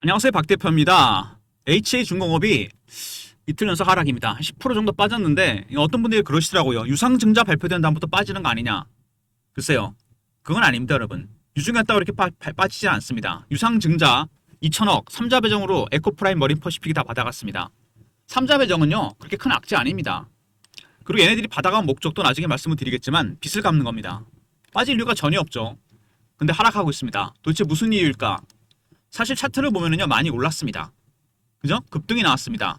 안녕하세요, 박 대표입니다. HA중공업이 이틀 연속 하락입니다. 10% 정도 빠졌는데 어떤 분들이 그러시더라고요. 유상증자 발표된 다음부터 빠지는 거 아니냐. 글쎄요, 그건 아닙니다, 여러분. 유증했다고 이렇게 빠지지 않습니다. 유상증자 2천억 3자 배정으로 에코프라임 머린 퍼시픽이 다 받아갔습니다. 3자 배정은요, 그렇게 큰 악재 아닙니다. 그리고 얘네들이 받아간 목적도 나중에 말씀을 드리겠지만 빚을 갚는 겁니다. 빠질 이유가 전혀 없죠. 근데 하락하고 있습니다. 도대체 무슨 이유일까? 사실 차트를 보면은요, 많이 올랐습니다. 그죠? 급등이 나왔습니다.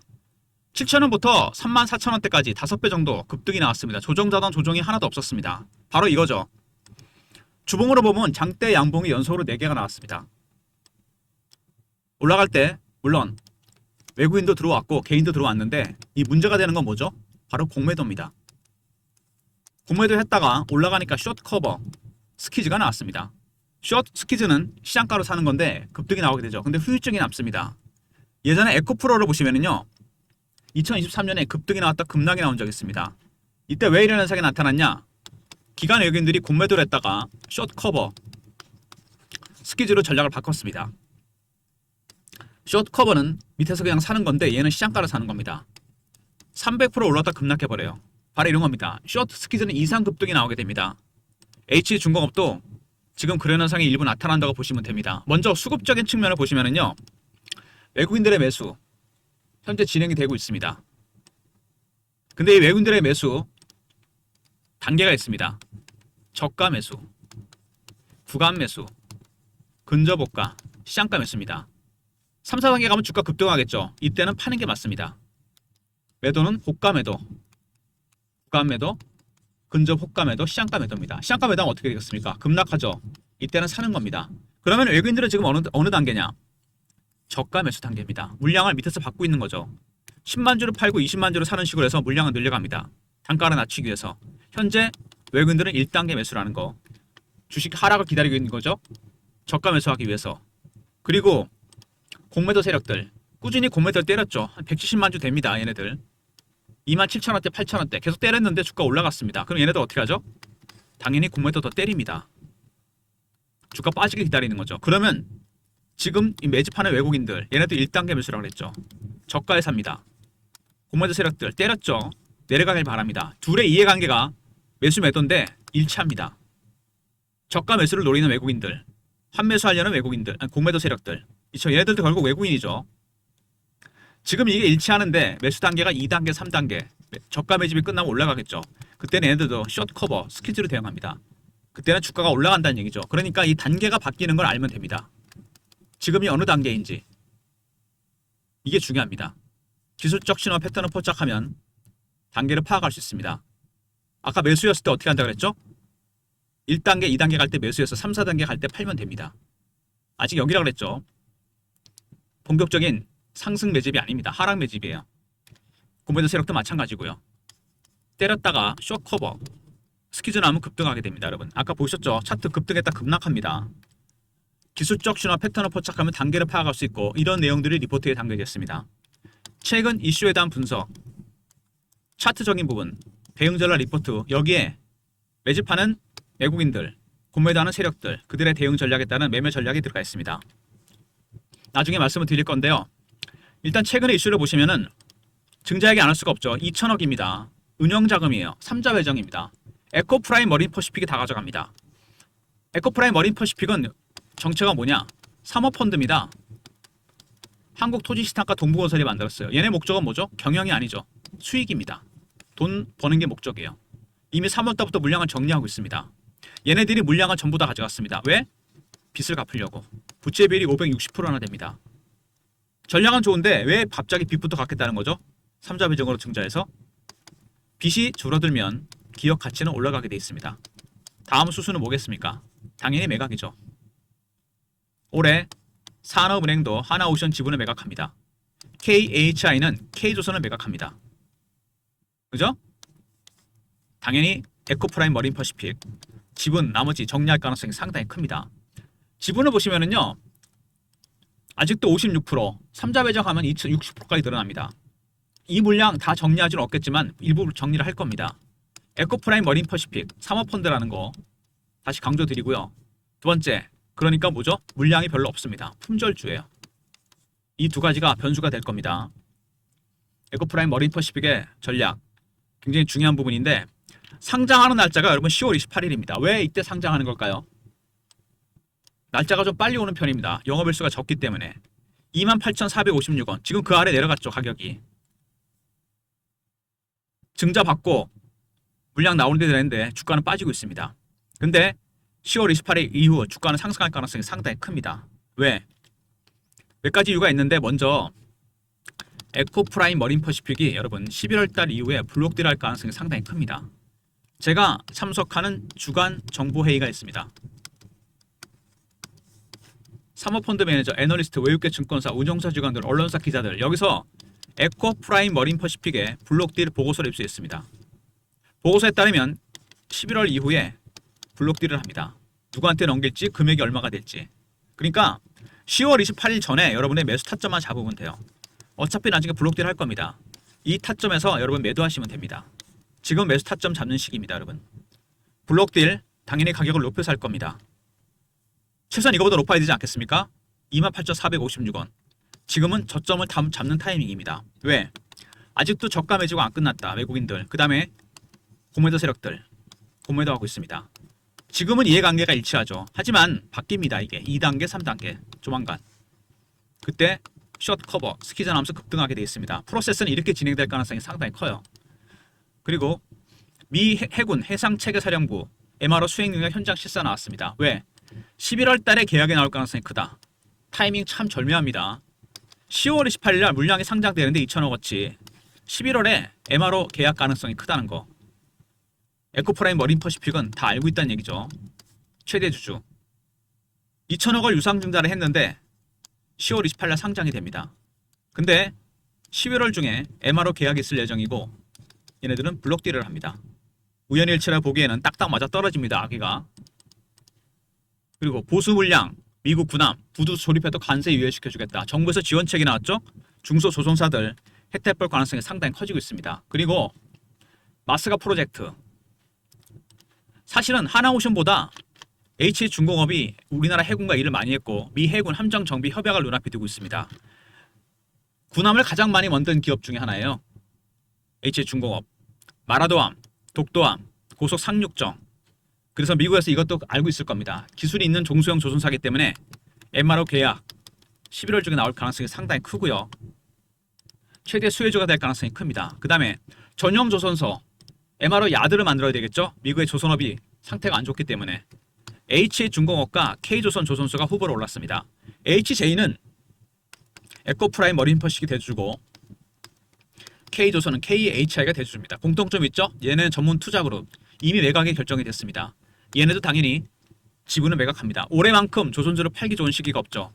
7,000원부터 34,000원대까지 5배 정도 급등이 나왔습니다. 조정자던 조정이 하나도 없었습니다. 바로 이거죠. 주봉으로 보면 장대 양봉이 연속으로 4개가 나왔습니다. 올라갈 때 물론 외국인도 들어왔고 개인도 들어왔는데 이 문제가 되는 건 뭐죠? 바로 공매도입니다. 공매도 했다가 올라가니까 숏 커버 스키즈가 나왔습니다. 숏 스키즈는 시장가로 사는 건데 급등이 나오게 되죠. 근데 후유증이 남습니다. 예전에 에코프로를 보시면은요, 2023년에 급등이 나왔다 급락이 나온 적이 있습니다. 이때 왜 이런 현상이 나타났냐? 기관 외국인들이 공매도를 했다가 숏 커버 스키즈로 전략을 바꿨습니다. 숏 커버는 밑에서 그냥 사는 건데 얘는 시장가로 사는 겁니다. 300% 올랐다 급락해버려요. 바로 이런 겁니다. 숏 스키즈는 이상 급등이 나오게 됩니다. H중공업도 지금 그런 현상이 일부 나타난다고 보시면 됩니다. 먼저 수급적인 측면을 보시면은요, 외국인들의 매수 현재 진행이 되고 있습니다. 근데 이 외국인들의 매수 단계가 있습니다. 저가 매수, 구간 매수, 근접호가, 시장가 매수입니다. 3, 4단계 가면 주가 급등하겠죠. 이때는 파는 게 맞습니다. 매도는 호가 매도, 구간 매도, 근접 호가 매도, 시장가 매도입니다. 시장가 매도는 어떻게 되겠습니까? 급락하죠. 이때는 사는 겁니다. 그러면 외국인들은 지금 어느 단계냐? 저가 매수 단계입니다. 물량을 밑에서 받고 있는 거죠. 10만 주를 팔고 20만 주를 사는 식으로 해서 물량을 늘려갑니다. 단가를 낮추기 위해서. 현재 외국인들은 1단계 매수라는 거. 주식 하락을 기다리고 있는 거죠. 저가 매수하기 위해서. 그리고 공매도 세력들. 꾸준히 공매도를 때렸죠. 한 170만 주 됩니다. 얘네들. 27,000원대, 8,000원대 계속 때렸는데 주가 올라갔습니다. 그럼 얘네들 어떻게 하죠? 당연히 공매도 더 때립니다. 주가 빠지게 기다리는 거죠. 그러면 지금 이 매집하는 외국인들, 얘네들 1단계 매수라고 그랬죠. 저가에 삽니다. 공매도 세력들 때렸죠. 내려가길 바랍니다. 둘의 이해관계가 매수 매도인데 일치합니다. 저가 매수를 노리는 외국인들, 환매수하려는 외국인들, 공매도 세력들, 얘네들도 결국 외국인이죠. 지금 이게 일치하는데 매수 단계가 2단계, 3단계, 저가 매집이 끝나면 올라가겠죠. 그때는 얘네들도 숏 커버, 스키즈로 대응합니다. 그때는 주가가 올라간다는 얘기죠. 그러니까 이 단계가 바뀌는 걸 알면 됩니다. 지금이 어느 단계인지 이게 중요합니다. 기술적 신호 패턴을 포착하면 단계를 파악할 수 있습니다. 아까 매수였을 때 어떻게 한다고 그랬죠? 1단계, 2단계 갈 때 매수해서 3, 4단계 갈 때 팔면 됩니다. 아직 여기라 그랬죠. 본격적인 상승 매집이 아닙니다. 하락 매집이에요. 공매도 세력도 마찬가지고요. 때렸다가 숏 커버 스키즈 나면 급등하게 됩니다. 여러분 아까 보셨죠? 차트 급등했다 급락합니다. 기술적 신호 패턴을 포착하면 단계를 파악할 수 있고 이런 내용들이 리포트에 담겨있습니다. 최근 이슈에 대한 분석, 차트적인 부분, 대응 전략 리포트, 여기에 매집하는 외국인들, 공매도하는 세력들, 그들의 대응 전략에 따른 매매 전략이 들어가 있습니다. 나중에 말씀을 드릴 건데요. 일단 최근의 이슈를 보시면은 증자액이 안 할 수가 없죠. 2천억입니다. 운영자금이에요. 3자 배정입니다. 에코프라임 머린 퍼시픽이 다 가져갑니다. 에코프라임 머린 퍼시픽은 정체가 뭐냐? 사모펀드입니다. 한국토지시장과 동부건설이 만들었어요. 얘네 목적은 뭐죠? 경영이 아니죠. 수익입니다. 돈 버는 게 목적이에요. 이미 3월달부터 물량을 정리하고 있습니다. 얘네들이 물량을 전부 다 가져갔습니다. 왜? 빚을 갚으려고. 부채 비율이 560%나 됩니다. 전략은 좋은데 왜 갑자기 빚부터 갚겠다는 거죠? 3자 배정으로 증자해서 빚이 줄어들면 기업 가치는 올라가게 돼 있습니다. 다음 수순은 뭐겠습니까? 당연히 매각이죠. 올해 산업은행도 하나오션 지분을 매각합니다. KHI는 K조선을 매각합니다. 그죠? 당연히 에코프라임 머린 퍼시픽 지분 나머지 정리할 가능성이 상당히 큽니다. 지분을 보시면은요, 아직도 56%, 3자 배정하면 60%까지 늘어납니다. 이 물량 다 정리하지는 없겠지만 일부 정리를 할 겁니다. 에코프라임 머린 퍼시픽 사모펀드라는 거 다시 강조드리고요. 두 번째, 그러니까 뭐죠? 물량이 별로 없습니다. 품절주예요. 이 두 가지가 변수가 될 겁니다. 에코프라임 머린 퍼시픽의 전략 굉장히 중요한 부분인데 상장하는 날짜가 여러분 10월 28일입니다. 왜 이때 상장하는 걸까요? 날짜가 좀 빨리 오는 편입니다. 영업일수가 적기 때문에. 28,456원. 지금 그 아래 내려갔죠, 가격이. 증자 받고 물량 나오는 데 되는데 주가는 빠지고 있습니다. 근데 10월 28일 이후 주가는 상승할 가능성이 상당히 큽니다. 왜? 몇 가지 이유가 있는데 먼저 에코프라임 머린 퍼시픽이 여러분 11월 달 이후에 블록딜할 가능성이 상당히 큽니다. 제가 참석하는 주간 정보회의가 있습니다. 사모펀드 매니저, 애널리스트, 외국계 증권사, 운용사 주관들, 언론사 기자들 여기서 에코프라임 머린 퍼시픽의 블록딜 보고서를 입수했습니다. 보고서에 따르면 11월 이후에 블록딜을 합니다. 누구한테 넘길지 금액이 얼마가 될지. 그러니까 10월 28일 전에 여러분의 매수 타점만 잡으면 돼요. 어차피 나중에 블록딜 할 겁니다. 이 타점에서 여러분 매도하시면 됩니다. 지금 매수 타점 잡는 시기입니다, 여러분. 블록딜 당연히 가격을 높여서 할 겁니다. 최소한 이거보다 높아야 되지 않겠습니까? 28,456원. 지금은 저점을 잡는 타이밍입니다. 왜? 아직도 저가 매지가 안 끝났다. 외국인들. 그 다음에 공매도 세력들. 공매도하고 있습니다. 지금은 이해관계가 일치하죠. 하지만 바뀝니다. 이게 2단계, 3단계. 조만간. 그때 숏 커버, 스키즈 나면서 급등하게 되어 있습니다. 프로세스는 이렇게 진행될 가능성이 상당히 커요. 그리고 미 해군 해상체계사령부 MRO 수행 능력 현장 실사 나왔습니다. 왜? 11월 달에 계약이 나올 가능성이 크다. 타이밍 참 절묘합니다. 10월 28일 날 물량이 상장되는데 2천억어치 11월에 MRO 계약 가능성이 크다는 거. 에코프라임 머린 퍼시픽은 다 알고 있다는 얘기죠. 최대 주주. 2천억을 유상증자를 했는데 10월 28일 날 상장이 됩니다. 근데 11월 중에 MRO 계약이 있을 예정이고 얘네들은 블록딜을 합니다. 우연일치라 보기에는 딱딱 맞아 떨어집니다. 아기가. 그리고 보수 물량, 미국 군함, 부두 조립해도 관세 유예시켜주겠다. 정부에서 지원책이 나왔죠? 중소조선사들 혜택 볼 가능성이 상당히 커지고 있습니다. 그리고 마스가 프로젝트. 사실은 하나오션보다 H중공업이 우리나라 해군과 일을 많이 했고 미 해군 함정 정비 협약을 눈앞에 두고 있습니다. 군함을 가장 많이 만든 기업 중에 하나예요. H중공업. 마라도함, 독도함, 고속 상륙정. 그래서 미국에서 이것도 알고 있을 겁니다. 기술이 있는 종소형 조선사기 때문에 MRO 계약 11월 중에 나올 가능성이 상당히 크고요. 최대 수혜주가 될 가능성이 큽니다. 그 다음에 전용 조선소 MRO 야드를 만들어야 되겠죠. 미국의 조선업이 상태가 안 좋기 때문에 H중공업과 K조선 조선소가 후보로 올랐습니다. HJ는 에코프라임 머린 퍼시픽이 대주주고 K조선은 KHI가 대주주입니다. 공통점 있죠? 얘는 전문 투자그룹. 이미 매각이 결정이 됐습니다. 얘네도 당연히 지분을 매각합니다. 올해만큼 조선주를 팔기 좋은 시기가 없죠.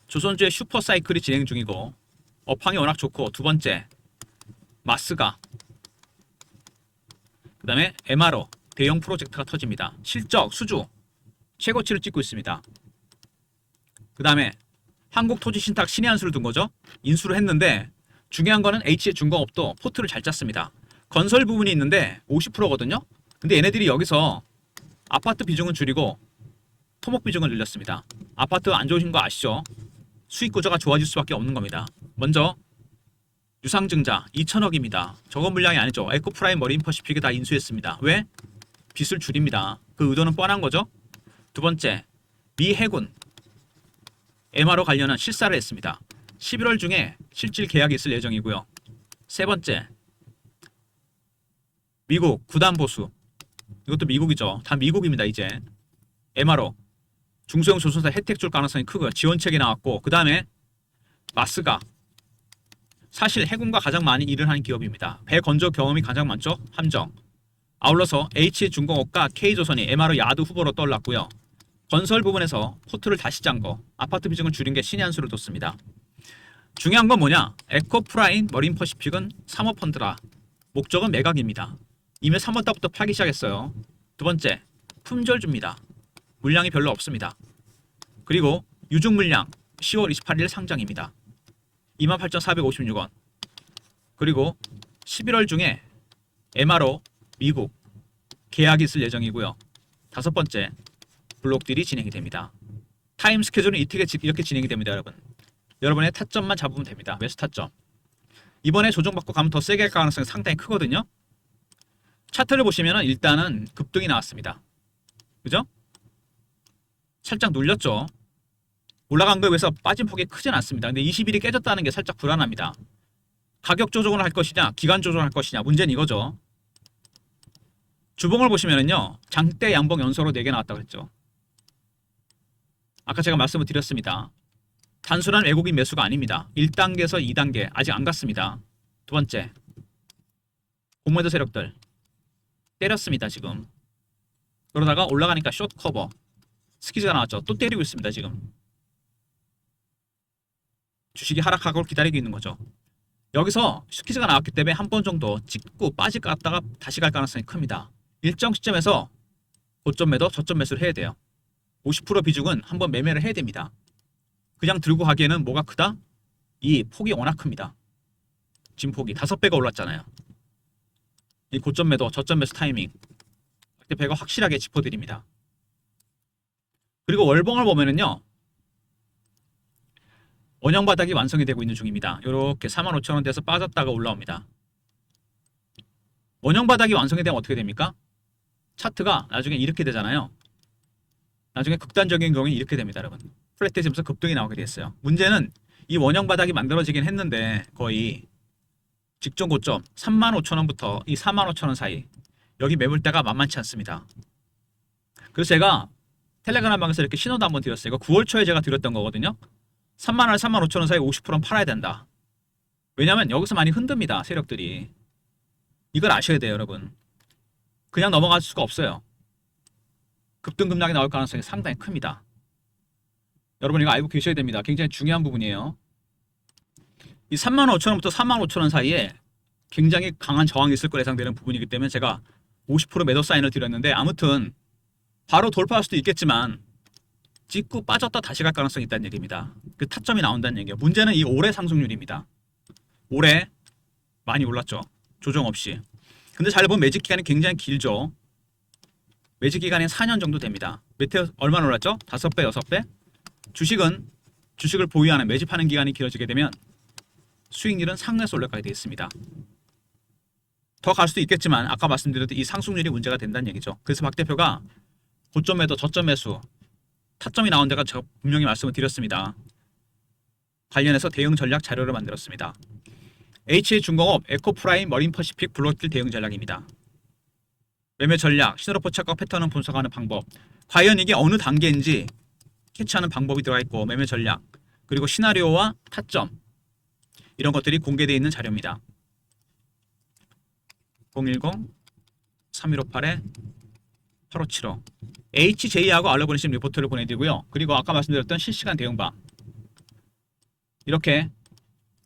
조선주의 슈퍼사이클이 진행 중이고 업황이 워낙 좋고 두 번째 마스가 그 다음에 MRO 대형 프로젝트가 터집니다. 실적, 수주 최고치를 찍고 있습니다. 그 다음에 한국토지신탁 신의 한 수를 둔 거죠. 인수를 했는데 중요한 거는 H중공업도 포트를 잘 짰습니다. 건설 부분이 있는데 50%거든요. 근데 얘네들이 여기서 아파트 비중은 줄이고 토목 비중을 늘렸습니다. 아파트 안 좋으신 거 아시죠? 수익 구조가 좋아질 수밖에 없는 겁니다. 먼저 유상증자 2천억입니다. 저건 물량이 아니죠. 에코프라임 머린 퍼시픽이 다 인수했습니다. 왜? 빚을 줄입니다. 그 의도는 뻔한 거죠. 두 번째, 미 해군 MRO 관련한 실사를 했습니다. 11월 중에 실질 계약이 있을 예정이고요. 세 번째, 미국 구단보수. 이것도 미국이죠. 다 미국입니다. 이제 MRO 중소형 조선사 혜택 줄 가능성이 크고요. 지원책이 나왔고 그 다음에 마스가 사실 해군과 가장 많이 일을 하는 기업입니다. 배 건조 경험이 가장 많죠. 함정. 아울러서 H중공업과 K조선이 MRO 야드 후보로 떠올랐고요. 건설 부분에서 포트를 다시 짠 거, 아파트 비중을 줄인 게 신의 한 수를 뒀습니다. 중요한 건 뭐냐? 에코프라임 머린 퍼시픽은 사모펀드라. 목적은 매각입니다. 이미 3월 달부터 팔기 시작했어요. 두 번째, 품절주입니다. 물량이 별로 없습니다. 그리고 유중 물량 10월 28일 상장입니다. 28,456원. 그리고 11월 중에 MRO 미국 계약이 있을 예정이고요. 다섯 번째, 블록딜이 진행이 됩니다. 타임 스케줄은 이렇게 진행이 됩니다, 여러분. 여러분의 타점만 잡으면 됩니다. 매수 타점. 이번에 조정받고 가면 더 세게 할 가능성이 상당히 크거든요. 차트를 보시면은 일단은 급등이 나왔습니다. 그죠? 살짝 눌렸죠. 올라간 거에 비해서 빠진 폭이 크진 않습니다. 근데 20일이 깨졌다는 게 살짝 불안합니다. 가격 조정을 할 것이냐, 기간 조정을 할 것이냐, 문제는 이거죠. 주봉을 보시면은요, 장대 양봉 연속으로 4개 나왔다고 했죠. 아까 제가 말씀을 드렸습니다. 단순한 외국인 매수가 아닙니다. 1단계에서 2단계 아직 안 갔습니다. 두 번째, 공매도 세력들 때렸습니다. 지금 그러다가 올라가니까 숏 커버 스키즈가 나왔죠. 또 때리고 있습니다. 지금 주식이 하락하고 기다리고 있는 거죠. 여기서 스키즈가 나왔기 때문에 한 번 정도 찍고 빠질 것 같다가 다시 갈 가능성이 큽니다. 일정 시점에서 고점 매도, 저점 매수를 해야 돼요. 50% 비중은 한번 매매를 해야 됩니다. 그냥 들고 가기에는 뭐가 크다? 이 폭이 워낙 큽니다. 지금 폭이 5배가 올랐잖아요. 이 고점 매도, 저점 매수 타이밍 배가 확실하게 짚어드립니다. 그리고 월봉을 보면은요, 원형 바닥이 완성이 되고 있는 중입니다. 이렇게 45,000원대에서 빠졌다가 올라옵니다. 원형 바닥이 완성이 되면 어떻게 됩니까? 차트가 나중에 이렇게 되잖아요. 나중에 극단적인 경우에 이렇게 됩니다, 여러분. 플랫해지면서 급등이 나오게 됐어요. 문제는 이 원형 바닥이 만들어지긴 했는데 거의 직전 고점 35,000원부터 이 45,000원 사이 여기 매물대가 만만치 않습니다. 그래서 제가 텔레그램 방에서 이렇게 신호도 한번 드렸어요. 이거 9월 초에 제가 드렸던 거거든요. 3만원, 35,000원 사이 50%는 팔아야 된다. 왜냐면 여기서 많이 흔듭니다, 세력들이. 이걸 아셔야 돼요, 여러분. 그냥 넘어갈 수가 없어요. 급등 급락이 나올 가능성이 상당히 큽니다. 여러분 이거 알고 계셔야 됩니다. 굉장히 중요한 부분이에요. 이 35,000원부터 45,000원 사이에 굉장히 강한 저항이 있을 거라 예상되는 부분이기 때문에 제가 50% 매도 사인을 드렸는데, 아무튼 바로 돌파할 수도 있겠지만 찍고 빠졌다 다시 갈 가능성이 있다는 얘기입니다. 그 타점이 나온다는 얘기예요. 문제는 이 올해 상승률입니다. 올해 많이 올랐죠. 조정 없이. 근데 잘 보면 매직 기간이 굉장히 길죠. 매직 기간이 4년 정도 됩니다. 메테오 얼마나 올랐죠? 5배, 6배? 주식을 보유하는, 매집하는 기간이 길어지게 되면 수익률은 상에서 올라가게 되어 있습니다. 더 갈 수도 있겠지만 아까 말씀드렸듯이 이 상승률이 문제가 된다는 얘기죠. 그래서 박 대표가 고점 매도, 저점 매수, 타점이 나온 데가 제가 분명히 말씀을 드렸습니다. 관련해서 대응 전략 자료를 만들었습니다. HA중공업, 에코프라임, 머린퍼시픽, 블록길 대응 전략입니다. 매매 전략, 신호로 포착과 패턴을 분석하는 방법, 과연 이게 어느 단계인지 캐치하는 방법이 들어가 있고, 매매 전략, 그리고 시나리오와 타점, 이런 것들이 공개되어 있는 자료입니다. 010-3158-8575 HJ하고 알려보내신 리포트를 보내드리고요. 그리고 아까 말씀드렸던 실시간 대응방, 이렇게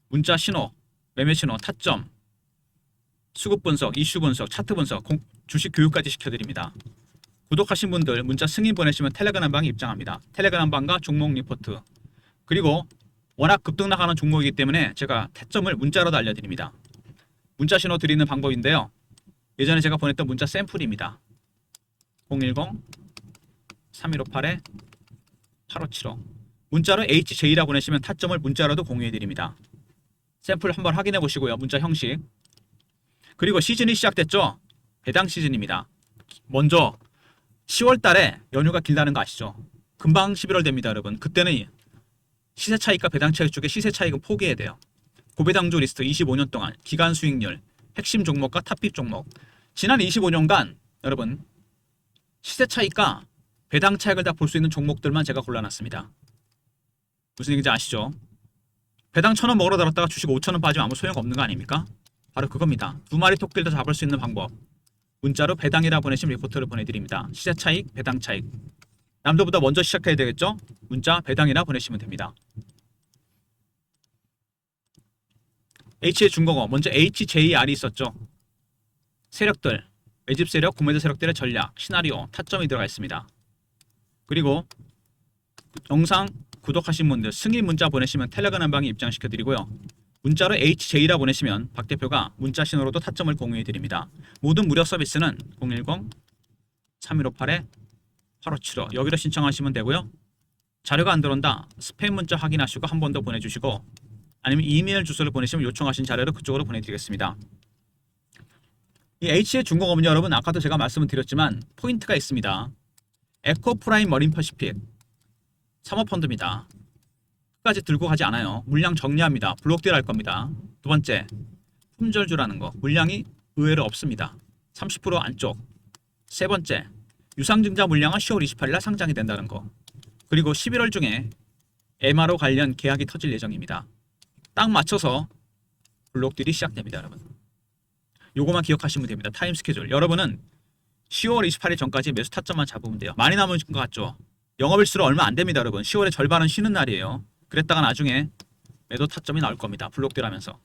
문자 신호, 매매 신호, 타점, 수급 분석, 이슈 분석, 차트 분석, 주식 교육까지 시켜드립니다. 구독하신 분들 문자 승인 보내시면 텔레그램 방에 입장합니다. 텔레그램 방과 종목 리포트, 그리고 워낙 급등 나가는 종목이기 때문에 제가 타점을 문자로도 알려드립니다. 문자 신호 드리는 방법인데요. 예전에 제가 보냈던 문자 샘플입니다. 010-3158-8575 문자로 HJ라고 보내시면 타점을 문자로도 공유해드립니다. 샘플 한번 확인해 보시고요. 문자 형식. 그리고 시즌이 시작됐죠. 배당 시즌입니다. 먼저 10월 달에 연휴가 길다는 거 아시죠? 금방 11월 됩니다, 여러분. 그때는 시세 차익과 배당 차익 쪽에 시세 차익은 포기해야 돼요. 고배당주 리스트 25년 동안 기간 수익률, 핵심 종목과 탑픽 종목. 지난 25년간 여러분 시세 차익과 배당 차익을 다 볼 수 있는 종목들만 제가 골라놨습니다. 무슨 얘기인지 아시죠? 배당 1,000원 먹으러 들었다가 주식 5,000원 빠지면 아무 소용 없는 거 아닙니까? 바로 그겁니다. 2마리 토끼를 더 잡을 수 있는 방법. 문자로 배당이라 보내시면 리포트를 보내드립니다. 시세 차익, 배당 차익. 남들보다 먼저 시작해야 되겠죠? 문자 배당이라 보내시면 됩니다. HA중공업, 먼저 HJR이 있었죠. 세력들, 매집 세력, 구매도 세력들의 전략, 시나리오, 타점이 들어가 있습니다. 그리고 영상 구독하신 분들 승인 문자 보내시면 텔레그램 방에 입장시켜드리고요. 문자로 HJ라 보내시면 박 대표가 문자 신호로도 타점을 공유해드립니다. 모든 무료 서비스는 010-3158-8575 여기로 신청하시면 되고요. 자료가 안 들어온다. 스팸 문자 확인하시고 한 번 더 보내주시고 아니면 이메일 주소를 보내시면 요청하신 자료를 그쪽으로 보내드리겠습니다. 이 H의 중공업은 여러분 아까도 제가 말씀을 드렸지만 포인트가 있습니다. 에코프라임 머린 퍼시픽 사모펀드입니다. 끝까지 들고 가지 않아요. 물량 정리합니다. 블록딜 할 겁니다. 두 번째, 품절주라는 거. 물량이 의외로 없습니다. 30% 안쪽. 세 번째, 유상증자 물량은 10월 28일 날 상장이 된다는 거. 그리고 11월 중에 MRO 관련 계약이 터질 예정입니다. 딱 맞춰서 블록딜이 시작됩니다, 여러분. 요거만 기억하시면 됩니다. 타임 스케줄. 여러분은 10월 28일 전까지 매수 타점만 잡으면 돼요. 많이 남은 것 같죠? 영업일수로 얼마 안 됩니다, 여러분. 10월의 절반은 쉬는 날이에요. 그랬다가 나중에 매도 타점이 나올 겁니다. 블록딜 하면서.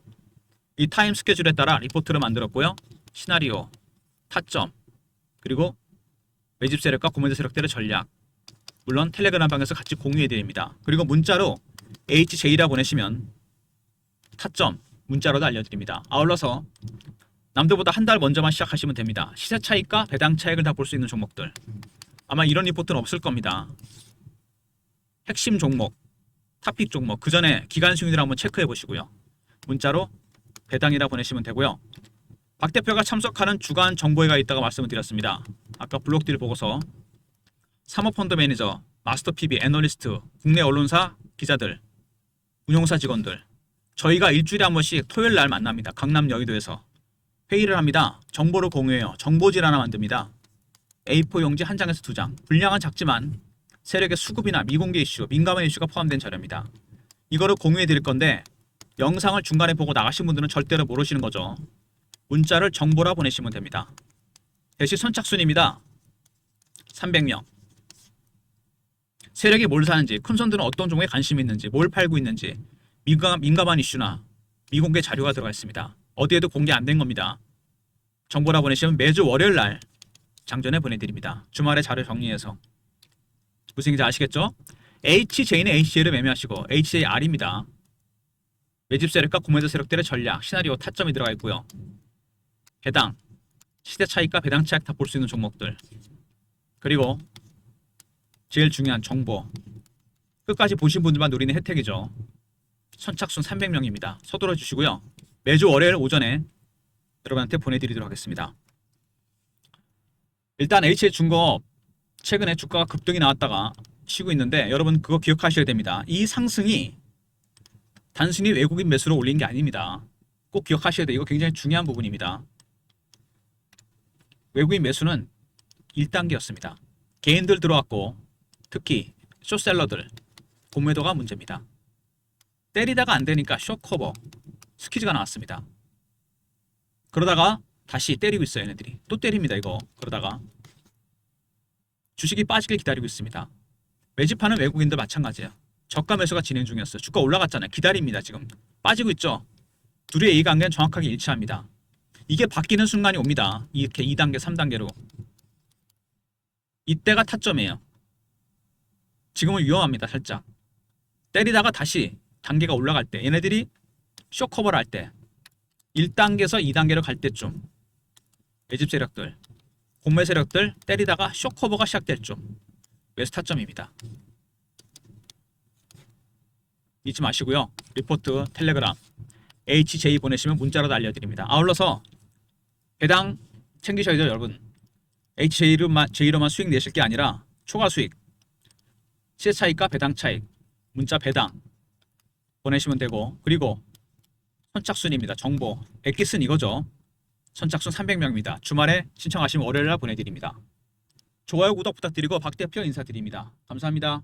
이 타임 스케줄에 따라 리포트를 만들었고요. 시나리오, 타점, 그리고 매집 세력과 구매자 세력들의 전략. 물론 텔레그램 방에서 같이 공유해 드립니다. 그리고 문자로 HJ라 보내시면 타점 문자로도 알려드립니다. 아울러서 남들보다 한 달 먼저만 시작하시면 됩니다. 시세 차익과 배당 차익을 다 볼 수 있는 종목들. 아마 이런 리포트는 없을 겁니다. 핵심 종목, 탑픽 종목, 그 전에 기간 수익률을 한번 체크해 보시고요. 문자로 배당이라 보내시면 되고요. 박 대표가 참석하는 주간 정보회가 있다고 말씀을 드렸습니다. 아까 블록딜 보고서 사모펀드 매니저, 마스터 PB, 애널리스트, 국내 언론사 기자들, 운용사 직원들, 저희가 일주일에 한 번씩 토요일 날 만납니다. 강남 여의도에서 회의를 합니다. 정보를 공유해요. 정보질 하나 만듭니다. A4 용지 한 장에서 두 장. 분량은 작지만 세력의 수급이나 미공개 이슈, 민감한 이슈가 포함된 자료입니다. 이거를 공유해 드릴 건데 영상을 중간에 보고 나가신 분들은 절대로 모르시는 거죠. 문자를 정보라 보내시면 됩니다. 대시 선착순입니다. 300명. 세력이 뭘 사는지, 큰 손들은 어떤 종목에 관심이 있는지, 뭘 팔고 있는지, 민감한 이슈나 미공개 자료가 들어가 있습니다. 어디에도 공개 안 된 겁니다. 정보라 보내시면 매주 월요일 날 장전에 보내드립니다. 주말에 자료 정리해서. 무슨 얘기인지 아시겠죠? HJ는 HJ를 매매하시고 HJR입니다. 매집 세력과 구매자 세력들의 전략, 시나리오, 타점이 들어가 있고요. 배당, 시대 차익과 배당 차익 다 볼 수 있는 종목들. 그리고 제일 중요한 정보. 끝까지 보신 분들만 누리는 혜택이죠. 선착순 300명입니다. 서둘러 주시고요. 매주 월요일 오전에 여러분한테 보내드리도록 하겠습니다. 일단 HJ중공업 최근에 주가가 급등이 나왔다가 쉬고 있는데 여러분 그거 기억하셔야 됩니다. 이 상승이 단순히 외국인 매수로 올린 게 아닙니다. 꼭 기억하셔야 돼요. 이거 굉장히 중요한 부분입니다. 외국인 매수는 1단계였습니다. 개인들 들어왔고 특히 숏셀러들 공매도가 문제입니다. 때리다가 안 되니까 숏커버 스퀴즈가 나왔습니다. 그러다가 다시 때리고 있어요. 얘네들이 또 때립니다. 이거 그러다가 주식이 빠지길 기다리고 있습니다. 매집하는 외국인도 마찬가지예요. 저가 매수가 진행 중이었어요. 주가 올라갔잖아요. 기다립니다. 지금 빠지고 있죠. 둘의 이해관계는 정확하게 일치합니다. 이게 바뀌는 순간이 옵니다. 이렇게 2단계 3단계로 이때가 타점이에요. 지금은 위험합니다. 살짝 때리다가 다시 단계가 올라갈 때 얘네들이 쇼커버를 할 때 1단계에서 2단계로 갈 때쯤 매집 세력들 공매 세력들 때리다가 쇼커버가 시작될 쯤 매수 타점입니다. 잊지 마시고요. 리포트 텔레그램 HJ 보내시면 문자로도 알려드립니다. 아울러서 배당 챙기셔야 돼요. 여러분 HJ로만 수익 내실 게 아니라 초과 수익 시세 차익과 배당 차익 문자 배당 보내시면 되고 그리고 선착순입니다. 정보 엑기스는 이거죠. 선착순 300명입니다. 주말에 신청하시면 월요일날 보내드립니다. 좋아요 구독 부탁드리고 박 대표 인사드립니다. 감사합니다.